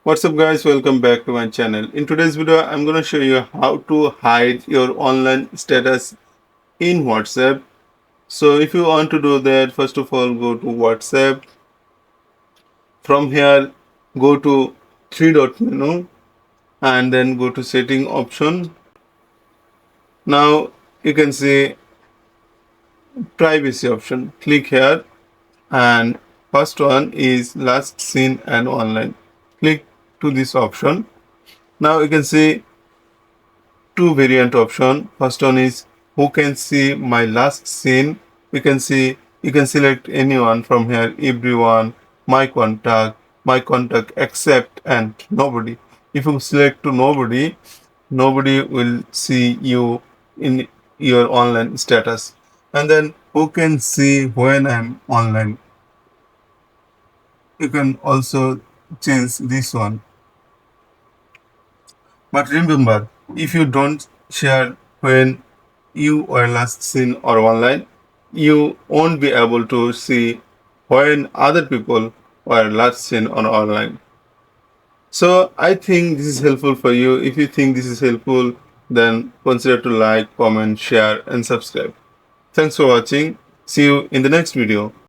What's up guys, welcome back to my channel. In today's video I'm going to show you how to hide your online status in WhatsApp. So if you want to do that, first of all go to WhatsApp. From here go to three dot menu and then go to setting option. Now you can see privacy option. Click here and first one is last seen and online. Click to this option. Now you can see two variant option. First one is who can see my last scene. You can select anyone from here, everyone, my contact except and nobody. If you select to nobody, nobody will see you in your online status. And then who can see when I'm online. You can also change this one. But remember, if you don't share when you were last seen or online, you won't be able to see when other people were last seen on online. So I think this is helpful for you. If you think this is helpful, then consider to like, comment, share, and subscribe. Thanks for watching. See you in the next video.